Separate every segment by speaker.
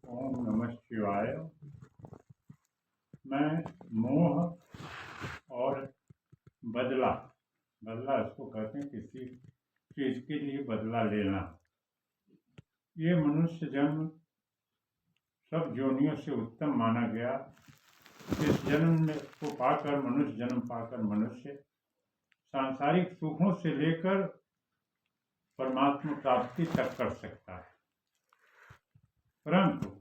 Speaker 1: ओम नमः शिवाय। मैं मोह और बदला बदला इसको कहते हैं, किसी चीज के लिए बदला लेना। ये मनुष्य जन्म सब योनियों से उत्तम माना गया। इस जन्म में को पाकर मनुष्य जन्म पाकर मनुष्य सांसारिक सुखों से लेकर परमात्मा प्राप्ति तक कर सकता है, परंतु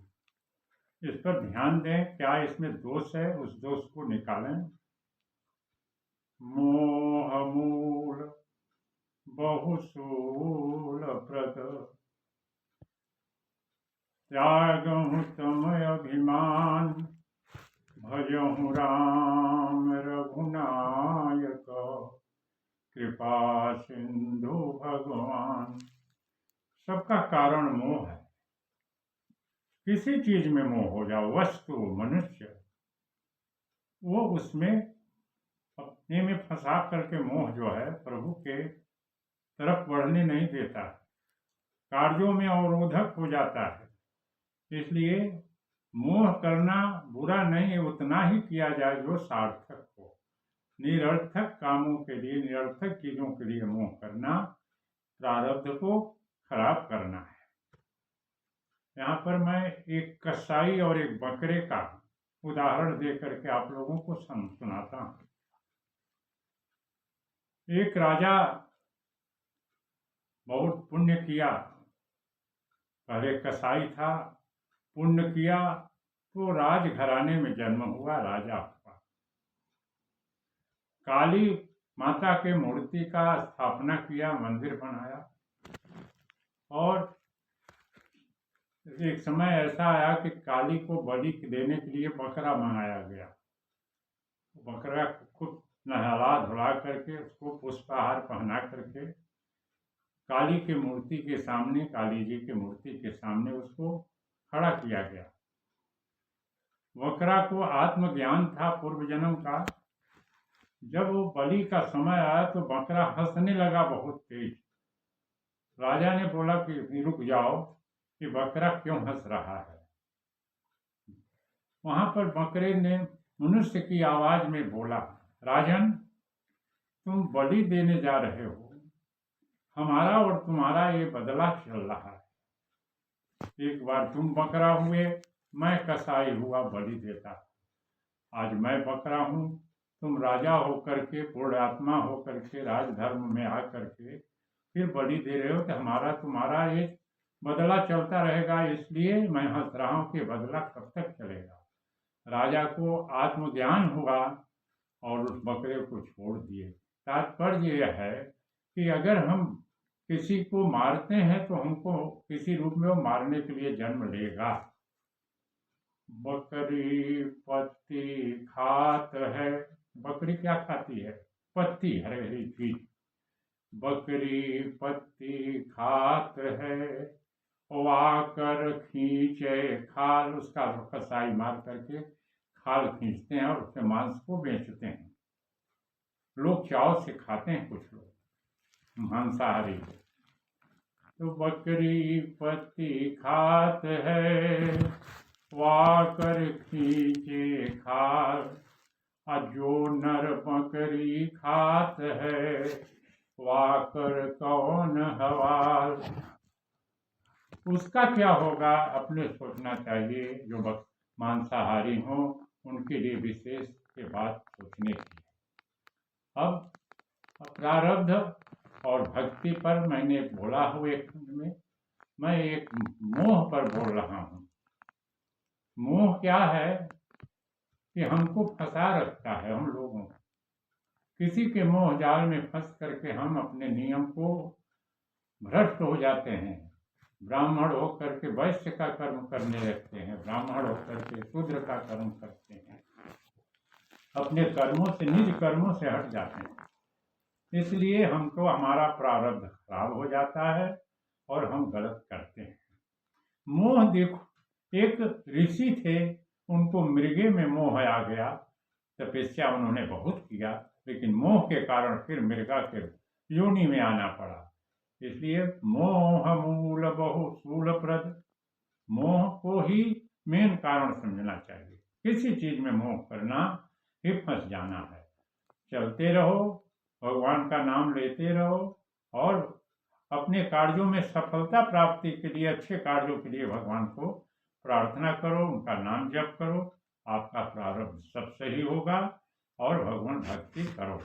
Speaker 1: इस पर ध्यान दें, क्या इसमें दोष है, उस दोष को निकालें। मोह मूल बहुशूल प्रद त्यागहु तमय अभिमान भजहु राम रघुनायक कृपा सिंधु भगवान। सबका कारण मोह है। किसी चीज में मोह हो जाओ, वस्तु मनुष्य, वो उसमें अपने में फंसा करके मोह जो है प्रभु के तरफ बढ़ने नहीं देता, कार्यों में अवरोधक हो जाता है। इसलिए मोह करना बुरा नहीं है, उतना ही किया जाए जो सार्थक हो। निरर्थक कामों के लिए, निरर्थक चीजों के लिए मोह करना प्रारब्ध को खराब करना है। यहाँ पर मैं एक कसाई और एक बकरे का उदाहरण दे करके आप लोगों को सुनाता हूँ। एक राजा बहुत पुण्य किया, पहले कसाई था, पुण्य किया तो राजघराने में जन्म हुआ, राजा हुआ। काली माता के मूर्ति का स्थापना किया, मंदिर बनाया, और एक समय ऐसा आया कि काली को बलि देने के लिए बकरा मंगाया गया। बकरा को खूब नहला धुला करके उसको पुष्पाहार पहना करके काली की मूर्ति के सामने, काली जी की मूर्ति के सामने उसको खड़ा किया गया। बकरा को आत्मज्ञान था पूर्व जन्म का। जब वो बलि का समय आया तो बकरा हंसने लगा बहुत तेज। राजा ने बोला कि रुक जाओ, कि बकरा क्यों हंस रहा है। वहां पर बकरे ने मनुष्य की आवाज में बोला, राजन, तुम बलि देने जा रहे हो, हमारा और तुम्हारा ये बदला चल रहा है। एक बार तुम बकरा हुए, मैं कसाई हुआ, बलि देता। आज मैं बकरा हूँ, तुम राजा होकर के, पुण्यात्मा होकर के, राजधर्म में आकर के फिर बलि दे रहे हो, कि हमारा तुम्हारा ये बदला चलता रहेगा। इसलिए मैं हंस रहा हूँ कि बदला कब तक चलेगा। राजा को आत्मज्ञान हुआ और उस बकरे को छोड़ दिए। तात्पर्य यह है कि अगर हम किसी को मारते हैं तो हमको किसी रूप में वो मारने के लिए जन्म लेगा। बकरी पत्ती खात है। बकरी क्या खाती है? पत्ती, हरी हरी चीज। बकरी पत्ती खात है, वाकर खींचे खाल। उसका कसाई मार करके खाल खींचते हैं और उसके मांस को बेचते हैं। लोग चाव से खाते हैं, कुछ लोग मांसाहारी। तो बकरी पत्ती खात है, वाकर खींचे खाल। जो नर बकरी खात है, वाकर कौन हवाल। उसका क्या होगा, अपने सोचना चाहिए। जो मांसाहारी हो उनके लिए विशेष के बात सोचने की। अब प्रारब्ध और भक्ति पर मैंने बोला हुए में मैं एक मोह पर बोल रहा हूँ। मोह क्या है कि हमको फंसा रखता है। हम लोगों को किसी के मोह जाल में फंस करके हम अपने नियम को भ्रष्ट हो जाते हैं। ब्राह्मण होकर के वैश्य का कर्म करने लगते हैं, ब्राह्मण होकर के शूद्र का कर्म करते हैं, अपने कर्मों से, निज कर्मों से हट जाते हैं। इसलिए हमको हमारा प्रारब्ध खराब हो जाता है और हम गलत करते हैं। मोह देखो, एक ऋषि थे, उनको मृगे में मोह आ गया। तपस्या उन्होंने बहुत किया, लेकिन मोह के कारण फिर मृगा के योनि में आना पड़ा। इसलिए मोह मूल बहु शूल प्रद। मोह को ही मेन कारण समझना चाहिए। किसी चीज में मोह करना ही फंस जाना है। चलते रहो, भगवान का नाम लेते रहो और अपने कार्यों में सफलता प्राप्ति के लिए, अच्छे कार्यों के लिए भगवान को प्रार्थना करो, उनका नाम जप करो। आपका प्रारब्ध सब सही होगा और भगवान भक्ति करो।